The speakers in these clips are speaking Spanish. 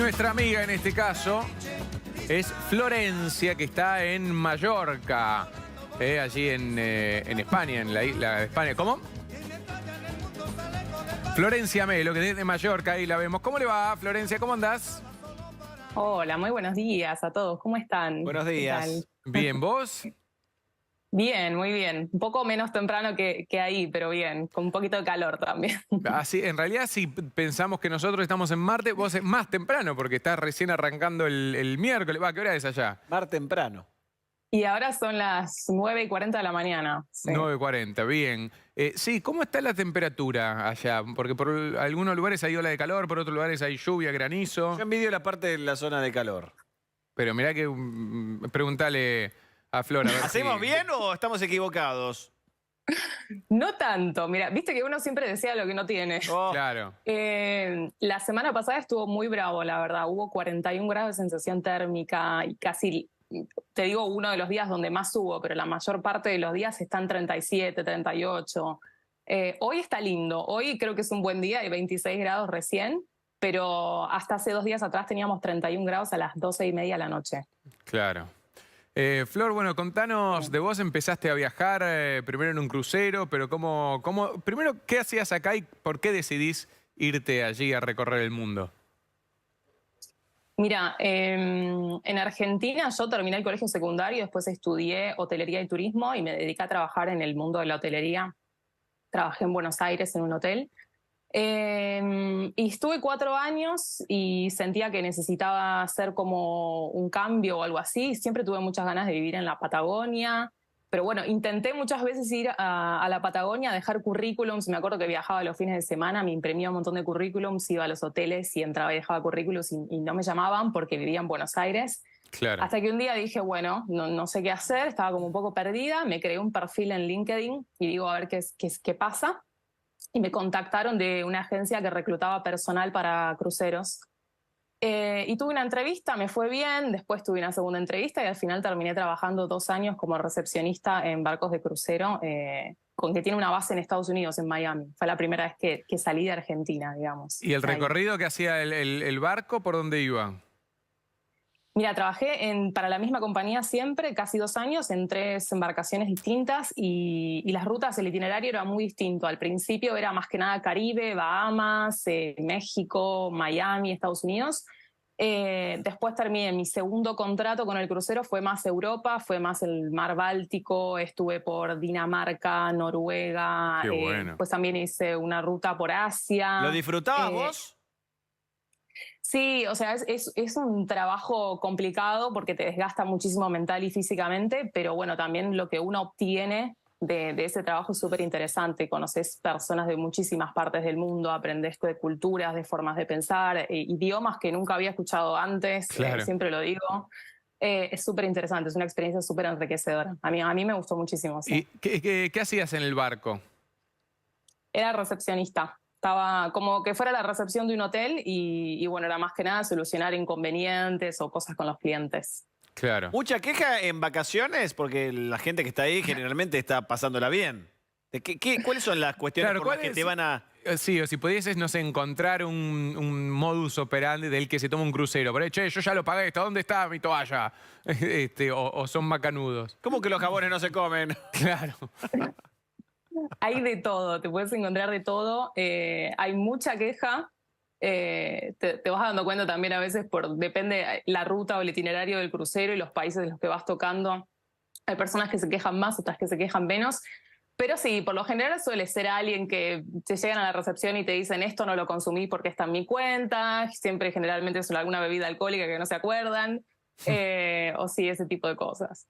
nuestra amiga en este caso es Florencia, que está en Mallorca, allí en España, en la isla de España. ¿Cómo? Florencia Melo, que desde Mallorca, ahí la vemos. ¿Cómo le va, Florencia? ¿Cómo andás? Hola, muy buenos días a todos. ¿Cómo están? Buenos días. Bien, ¿vos? Bien, muy bien. Un poco menos temprano que ahí, pero bien, con un poquito de calor también. Así, en realidad, si pensamos que nosotros estamos en Marte, vos es más temprano, porque estás recién arrancando el miércoles. ¿Qué hora es allá? Mar temprano. Y ahora son las 9:40 de la mañana. Sí. 9:40, bien. Sí, ¿cómo está la temperatura allá? Porque por algunos lugares hay ola de calor, por otros lugares hay lluvia, granizo. Yo envidio la parte de la zona de calor. Pero mirá que preguntale a Flor. A ver ¿Hacemos si... bien o estamos equivocados? No tanto. Mira, viste que uno siempre desea lo que no tiene. Oh, Claro. La semana pasada estuvo muy bravo, la verdad. Hubo 41 grados de sensación térmica y casi, te digo, uno de los días donde más hubo, pero la mayor parte de los días están 37, 38. Hoy está lindo. Hoy creo que es un buen día, hay 26 grados recién, pero hasta hace 2 días atrás teníamos 31 grados a las 12:30 de la noche. Claro. Flor, bueno, contanos de vos. Empezaste a viajar primero en un crucero, pero primero, ¿qué hacías acá y por qué decidís irte allí a recorrer el mundo? Mira, en Argentina yo terminé el colegio secundario, después estudié hotelería y turismo y me dediqué a trabajar en el mundo de la hotelería. Trabajé en Buenos Aires en un hotel. Y estuve 4 años y sentía que necesitaba hacer como un cambio o algo así. Siempre tuve muchas ganas de vivir en la Patagonia. Pero bueno, intenté muchas veces ir a la Patagonia a dejar currículums. Me acuerdo que viajaba los fines de semana, me imprimía un montón de currículums, iba a los hoteles y entraba y dejaba currículums y no me llamaban porque vivía en Buenos Aires. Claro. Hasta que un día dije, bueno, no sé qué hacer, estaba como un poco perdida, me creé un perfil en LinkedIn y digo, a ver qué pasa. Y me contactaron de una agencia que reclutaba personal para cruceros. Y tuve una entrevista, me fue bien, después tuve una segunda entrevista y al final terminé trabajando 2 años como recepcionista en barcos de crucero, que tiene una base en Estados Unidos, en Miami. Fue la primera vez que salí de Argentina, digamos. ¿Y el Ahí. recorrido que hacía el barco, por dónde iba? Mira, trabajé para la misma compañía siempre, casi 2 años, en 3 embarcaciones distintas y las rutas, el itinerario era muy distinto. Al principio era más que nada Caribe, Bahamas, México, Miami, Estados Unidos. Después terminé mi segundo contrato con el crucero, fue más Europa, fue más el mar Báltico, estuve por Dinamarca, Noruega. Qué bueno. Después también hice una ruta por Asia. ¿lo disfrutabas vos? Sí, o sea, es un trabajo complicado porque te desgasta muchísimo mental y físicamente, pero bueno, también lo que uno obtiene de ese trabajo es súper interesante. Conoces personas de muchísimas partes del mundo, aprendes de culturas, de formas de pensar, idiomas que nunca había escuchado antes, Claro. siempre lo digo. Es súper interesante, es una experiencia súper enriquecedora. A mí me gustó muchísimo. Sí. ¿Y qué hacías en el barco? Era recepcionista. Estaba como que fuera la recepción de un hotel y bueno, era más que nada solucionar inconvenientes o cosas con los clientes. Claro. ¿Mucha queja en vacaciones? Porque la gente que está ahí generalmente está pasándola bien. ¿Cuáles son las cuestiones Claro, por las ¿cuál que es? te van a...? Sí, o si pudieses, no sé, encontrar un modus operandi del que se toma un crucero. Por ahí, che, yo ya lo pagué esto, ¿dónde está mi toalla? O son macanudos. ¿Cómo que los jabones no se comen? Claro. Hay de todo, te puedes encontrar de todo. Hay mucha queja. Te vas dando cuenta también a veces, depende la ruta o el itinerario del crucero y los países en los que vas tocando. Hay personas que se quejan más, otras que se quejan menos. Pero sí, por lo general suele ser alguien que te llegan a la recepción y te dicen esto no lo consumí porque está en mi cuenta. Siempre generalmente es alguna bebida alcohólica que no se acuerdan. O sí, ese tipo de cosas.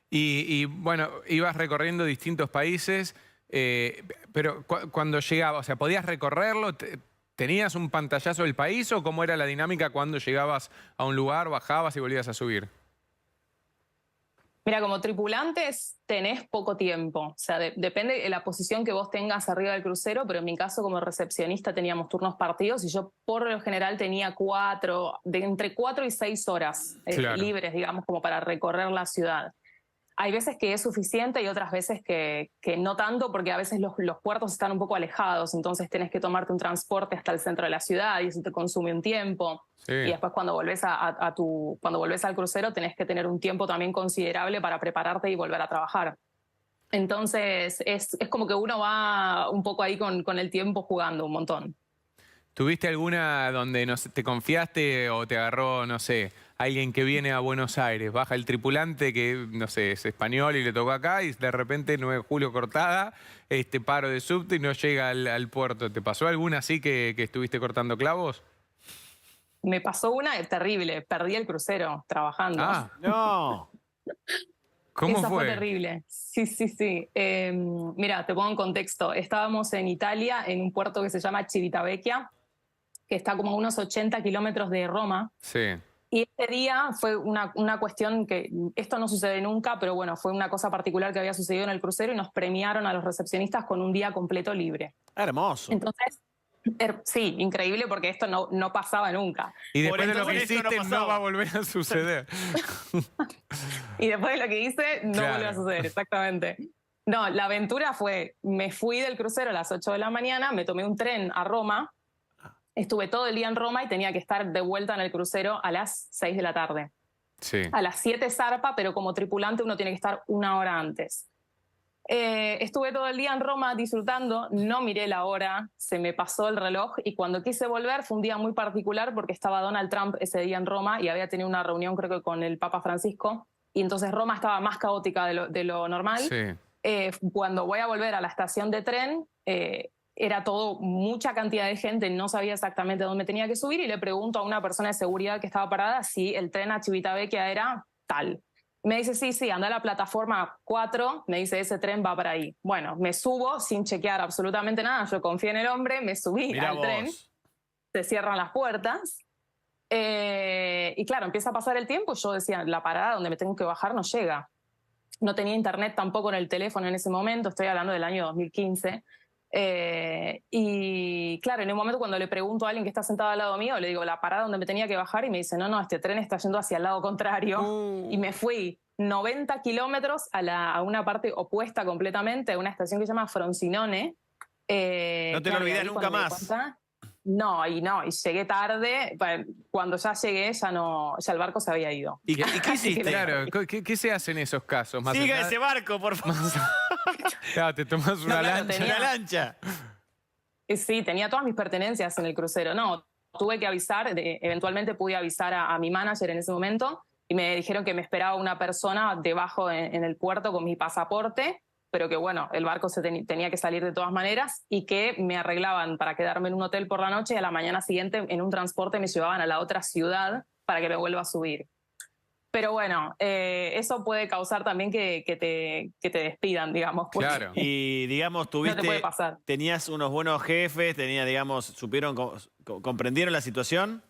Y bueno, ibas recorriendo distintos países, pero cuando llegabas, o sea, ¿podías recorrerlo? ¿Tenías un pantallazo del país o cómo era la dinámica cuando llegabas a un lugar, bajabas y volvías a subir? Mira, como tripulantes tenés poco tiempo, o sea, depende de la posición que vos tengas arriba del crucero, pero en mi caso como recepcionista teníamos turnos partidos y yo por lo general tenía entre 4 y 6 horas Claro. libres, digamos, como para recorrer la ciudad. Hay veces que es suficiente y otras veces que no tanto, porque a veces los puertos están un poco alejados, entonces tenés que tomarte un transporte hasta el centro de la ciudad y eso te consume un tiempo. Sí. Y después cuando volvés cuando volvés al crucero tenés que tener un tiempo también considerable para prepararte y volver a trabajar. Entonces es como que uno va un poco ahí con el tiempo jugando un montón. ¿Tuviste alguna donde no sé, te confiaste o te agarró, no sé, alguien que viene a Buenos Aires, baja el tripulante que, no sé, es español y le tocó acá y de repente 9 de julio cortada, paro de subte y no llega al puerto? ¿Te pasó alguna así que estuviste cortando clavos? Me pasó una terrible, perdí el crucero trabajando. Ah, No. ¿cómo Esa fue fue? terrible. Sí, sí, sí. Mira, te pongo en contexto. Estábamos en Italia, en un puerto que se llama Civitavecchia, que está como a unos 80 kilómetros de Roma. Sí. Y este día fue una cuestión que, esto no sucede nunca, pero bueno, fue una cosa particular que había sucedido en el crucero y nos premiaron a los recepcionistas con un día completo libre. Hermoso. Entonces, sí, increíble porque esto no pasaba nunca. Y Por después de lo que entonces esto no hiciste no pasaba. va a volver a suceder. Y después de lo que hice, no Claro. volvió a suceder, exactamente. No, la aventura fue, me fui del crucero a las 8 de la mañana, me tomé un tren a Roma, estuve todo el día en Roma y tenía que estar de vuelta en el crucero a las 6 de la tarde. Sí. A las 7 zarpa, pero como tripulante uno tiene que estar una hora antes. Estuve todo el día en Roma disfrutando, no miré la hora, se me pasó el reloj y cuando quise volver fue un día muy particular porque estaba Donald Trump ese día en Roma y había tenido una reunión creo que con el Papa Francisco y entonces Roma estaba más caótica de lo normal. Sí. Cuando voy a volver a la estación de tren, era todo, mucha cantidad de gente, no sabía exactamente dónde tenía que subir y le pregunto a una persona de seguridad que estaba parada si el tren a Civitavecchia era tal. Me dice, sí, anda a la plataforma 4, me dice, ese tren va para ahí. Bueno, me subo sin chequear absolutamente nada, yo confié en el hombre, me subí Mirá al vos. tren, se cierran las puertas, y claro, empieza a pasar el tiempo, yo decía, la parada donde me tengo que bajar no llega. No tenía internet tampoco en el teléfono en ese momento, estoy hablando del año 2015. Y claro, en un momento cuando le pregunto a alguien que está sentado al lado mío, le digo la parada donde me tenía que bajar y me dice, no, este tren está yendo hacia el lado contrario. Y me fui 90 kilómetros a una parte opuesta completamente, a una estación que se llama Fronsinone. No te lo olvidas nunca más. No, y llegué tarde. Cuando ya llegué, ya el barco se había ido. ¿Y qué hiciste? Claro, ¿qué se hace en esos casos? Más Siga allá- ese barco, por favor. Claro, te tomas una claro, lancha. tenía- Una lancha. Sí, tenía todas mis pertenencias en el crucero. No, tuve que avisar, eventualmente pude avisar a mi manager en ese momento y me dijeron que me esperaba una persona debajo en el puerto con mi pasaporte, pero que bueno, el barco tenía que salir de todas maneras y que me arreglaban para quedarme en un hotel por la noche y a la mañana siguiente en un transporte me llevaban a la otra ciudad para que me vuelva a subir. Pero bueno, eso puede causar también que te despidan, digamos. porque Claro. Y digamos, No te puede pasar. tenías unos buenos jefes, digamos, comprendieron la situación.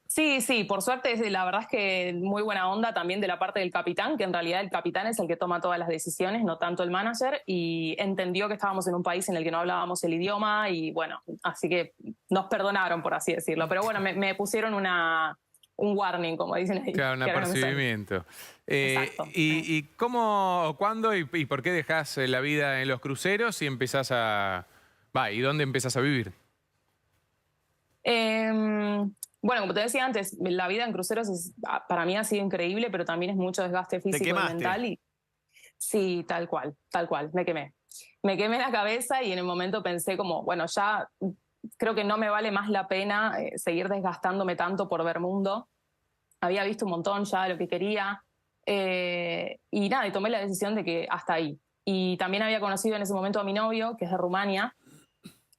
Sí, por suerte, la verdad es que muy buena onda también de la parte del capitán, que en realidad el capitán es el que toma todas las decisiones, no tanto el manager, y entendió que estábamos en un país en el que no hablábamos el idioma y bueno, así que nos perdonaron, por así decirlo. Pero bueno, me pusieron un warning, como dicen ahí. Claro, un que ahora no me sale. apercibimiento. Exacto. ¿Y cómo, cuándo y por qué dejás la vida en los cruceros y empezás a... ¿y dónde empezás a vivir? Bueno, como te decía antes, la vida en cruceros para mí ha sido increíble, pero también es mucho desgaste físico y quemaste. mental. Sí, tal cual, me quemé. Me quemé la cabeza y en el momento pensé como, bueno, ya creo que no me vale más la pena seguir desgastándome tanto por ver mundo. Había visto un montón ya de lo que quería y nada, y tomé la decisión de que hasta ahí. Y también había conocido en ese momento a mi novio, que es de Rumania.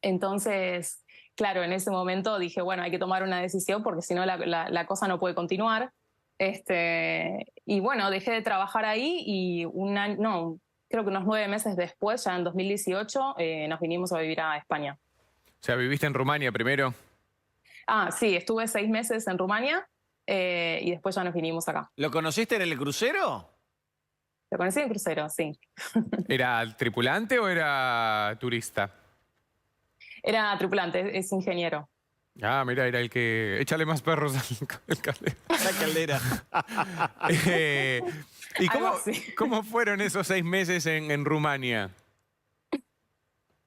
Entonces, claro, en ese momento dije, bueno, hay que tomar una decisión porque si no la cosa no puede continuar. Y bueno, dejé de trabajar ahí y creo que unos 9 meses después, ya en 2018, nos vinimos a vivir a España. O sea, ¿viviste en Rumania primero? Sí, estuve 6 meses en Rumania y después ya nos vinimos acá. ¿Lo conociste en el crucero? Lo conocí en crucero, sí. ¿Era tripulante o era turista? Era tripulante, es ingeniero. Ah, mira, era el que... Échale más perros al caldero. La caldera. Eh, ¿Y Algo cómo, así. cómo fueron esos 6 meses en Rumania?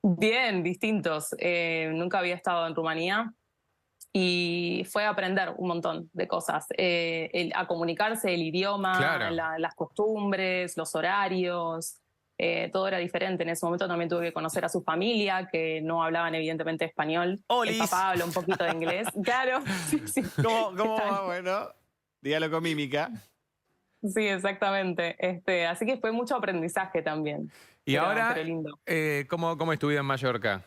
Bien, distintos. Nunca había estado en Rumanía y fue aprender un montón de cosas. A comunicarse, el idioma, Claro. las costumbres, los horarios. Todo era diferente. En ese momento también tuve que conocer a su familia, que no hablaban evidentemente español. Olis. El papá habla un poquito de inglés. Claro, sí, sí. ¿Cómo va? Bueno, dígalo con mímica. Sí, exactamente. Así que fue mucho aprendizaje también. Y Pero- ahora, pero lindo. ¿cómo es tu vida en Mallorca?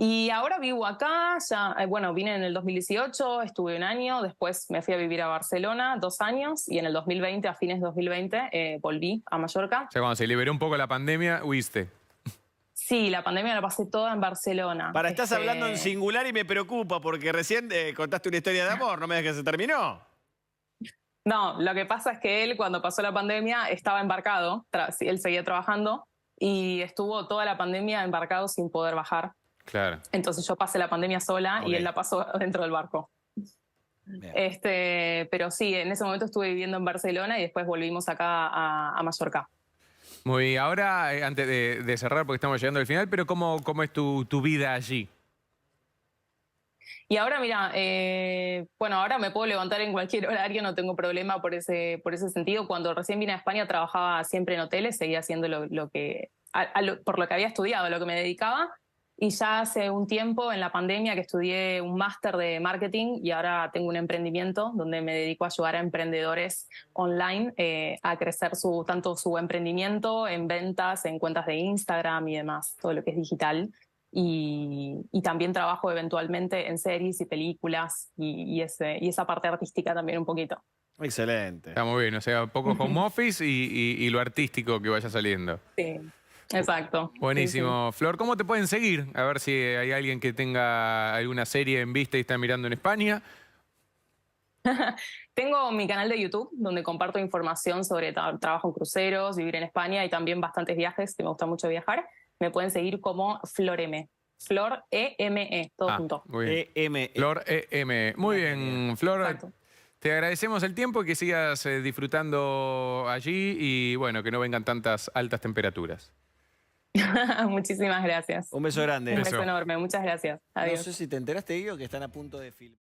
Y ahora vivo acá, ya, bueno, vine en el 2018, estuve un año, después me fui a vivir a Barcelona 2 años y en el 2020, a fines de 2020, volví a Mallorca. O sea, cuando se liberó un poco la pandemia, huiste. Sí, la pandemia la pasé toda en Barcelona. Estás hablando en singular y me preocupa porque recién contaste una historia de amor, no me digas que se terminó. No, lo que pasa es que él cuando pasó la pandemia estaba embarcado, él seguía trabajando y estuvo toda la pandemia embarcado sin poder bajar. Claro. Entonces yo pasé la pandemia sola Ok. y él la pasó dentro del barco. Bien. Pero sí, en ese momento estuve viviendo en Barcelona y después volvimos acá a Mallorca. Muy bien. Ahora, antes de cerrar, porque estamos llegando al final, pero ¿cómo es tu vida allí? Y ahora, mira, bueno, ahora me puedo levantar en cualquier horario, no tengo problema por ese sentido. Cuando recién vine a España trabajaba siempre en hoteles, seguía haciendo por lo que había estudiado, a lo que me dedicaba. Y ya hace un tiempo, en la pandemia, que estudié un máster de marketing y ahora tengo un emprendimiento donde me dedico a ayudar a emprendedores online a crecer tanto su emprendimiento en ventas, en cuentas de Instagram y demás, todo lo que es digital. Y también trabajo eventualmente en series y películas y esa parte artística también un poquito. Excelente. Está muy bien, o sea, poco home office y lo artístico que vaya saliendo. Sí, exacto. Buenísimo. Flor, ¿cómo te pueden seguir? A ver si hay alguien que tenga alguna serie en vista y está mirando en España. Sí. Tengo mi canal de YouTube donde comparto información sobre trabajo en cruceros, vivir en España y también bastantes viajes, que me gusta mucho viajar. Me pueden seguir como Flor M. Flor E-M-E, todo junto. Muy bien. EM. Flor EM. Muy bien, Flor. Exacto. Te agradecemos el tiempo y que sigas disfrutando allí y bueno, que no vengan tantas altas temperaturas. Muchísimas gracias. Un beso grande. Un Beso. beso enorme, muchas gracias. No Adiós. sé si te enteraste, Guido, que están a punto de filmar.